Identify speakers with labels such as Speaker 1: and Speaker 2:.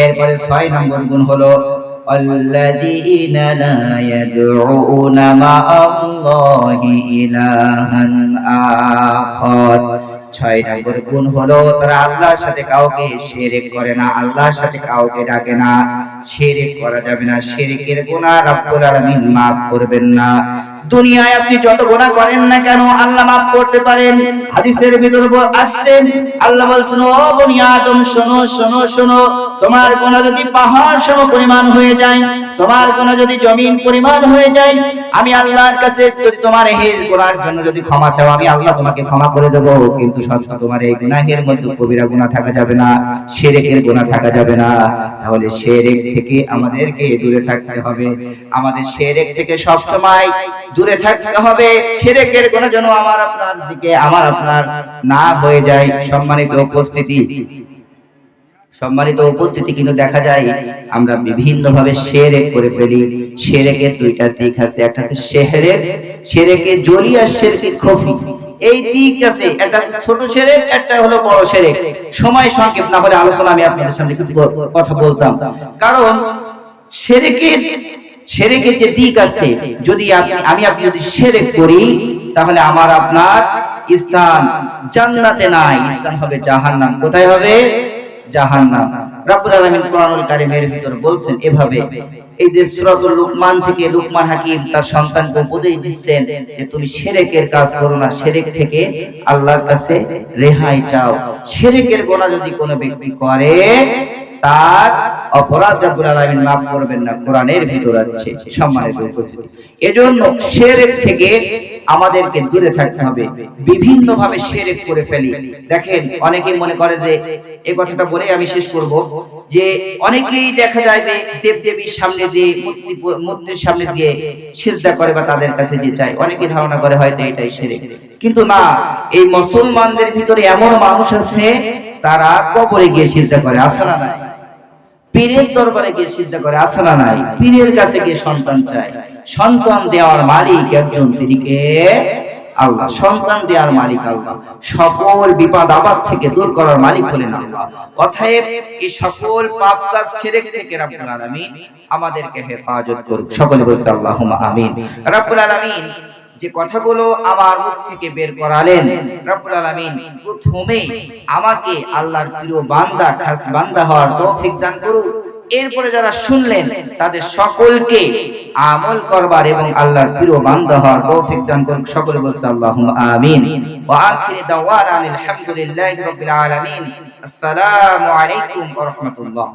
Speaker 1: এরপরে 6 নম্বর গুণ হলো আল্লাযীনা লা ইয়াদউনা মা'আল্লাহি ইলাহান আখার। 6 নম্বর গুণ হলো তারা আল্লাহর সাথে কাউকে শিরক করে না, আল্লাহর সাথে কাউকে ডাকে না। শিরক করা যাবে না, শিরকের গুনাহ রব্বুল আলামিন maaf করবেন না। দুনিয়ায় আপনি যত গুনাহ করেন না কেন আল্লাহ maaf করতে পারেন। হাদিসের ভিতর আসছে আল্লাহ বলেছেন, ও বনি আদম শোনো শোনো শোনো, তোমার গুনাহ যদি পাহাড় সম পরিমাণ হয়ে যায়, তোমার গুনাহ যদি জমিন পরিমাণ হয়ে যায়, আমি আল্লাহর কাছে যদি তোমার এই গুনাহের জন্য যদি ক্ষমা চাও, আমি আল্লাহ তোমাকে ক্ষমা করে দেব। কিন্তু সত্য তোমার এই গুনাহের মধ্যে কবিরা গুনাহ থাকা যাবে না, শিরকের গুনাহ থাকা যাবে না। তাহলে শিরক থেকে আমাদেরকে দূরে থাকতে হবে, আমাদের শিরক থেকে সব সময় দূরে থাকতে হবে। শিরকের গুনাহ যেন আমার আপনার দিকে আমার আপনার না হয়ে যায়। সম্মানিত উপস্থিতি কিন্তু দেখা যায় আমরা বিভিন্ন ভাবে শিরক করে ফেলি। শিরকের দুইটা দিক আছে, একটা আছে শিরকে জলি আর শিরকে খফি। এই দিক আছে, একটা আছে ছোট শিরক, একটা হলো বড় শিরক। সময় সংক্ষেপ না হলে আলোচনা আমি আপনাদের সামনে কিছু কথা বলতাম। কারণ শিরকের যে দিক আছে, যদি আপনি যদি শিরক করি তাহলে আমার আপনার স্থান জান্নাতে নাই, স্থান হবে জাহান্নাম। কোথায় হবে? জাহান্নাম। রব্বুল আলামিন কোরআনুল কারীমের ভিতর বলছেন এভাবে, এই যে সূরাতুল লুকমান থেকে লুকমান হাকিম তার সন্তানকে উপদেশ দিচ্ছেন যে তুমি শিরকের কাজ করো না, শিরক থেকে আল্লাহর কাছে রেহাই চাও। শিরকের গুনাহ যদি কোনো ব্যক্তি করে তার অপরাধ রব্বুল আলামিন maaf করবেন না, কোরআনের ভিতর আছে। সম্মানিত উপস্থিতি, এজন্য শিরক থেকে আমাদেরকে দূরে থাকতে হবে। বিভিন্ন ভাবে শিরক করে ফেলি। দেখেন অনেকেই মনে করে যে, এই কথাটা বলে আমি শেষ করব, যে অনেকেই দেখা যায় যে দেবদেবীর সামনে যে মূর্তির সামনে দিয়ে সিজদা করে বা তাদের কাছে যে চায়, অনেকে ধারণা করে হয়তো এটাই শিরক। কিন্তু না, এই মুসলমানদের ভিতরে এমন মানুষ আছে তারা কবরে গিয়ে সিজদা করে, আছে না নাই? পীরের দরবারে গিয়ে সিজদা করে, আছে না নাই? পীরের কাছে গিয়ে সন্তান চায়। সন্তান দেওয়ার মালিক একজন, তিনি কে? আল্লাহ। সন্তান দেওয়ার মালিক আল্লাহ, সকল বিপদ আপদ থেকে দূর করার মালিক হলেন আল্লাহ। অতএব এই সকল পাপ কাজ শিরক থেকে রব্বুল আলামিন আমাদেরকে হেফাজত করুক। সকলে বলছে আল্লাহুম্মা আমিন। রব্বুল আলামিন যে কথাগুলো আমার মুখ থেকে বের করালেন, রব্বুল আলামিন প্রথমে আমাকে আল্লাহর প্রিয় বান্দা, খাস বান্দা হওয়ার তৌফিক দান করুন। এরপরে যারা শুনলেন তাদের সকলকে আমল করবার এবং আল্লাহর প্রিয় বান্দা হওয়ার তৌফিক দান করুন। সকলে বলছে আল্লাহুম্মা আমিন। ওয়া আখিরু দাওয়ানা আলহামদুলিল্লাহি রাব্বিল আলামিন। আসসালামু আলাইকুম ওয়া রাহমাতুল্লাহ।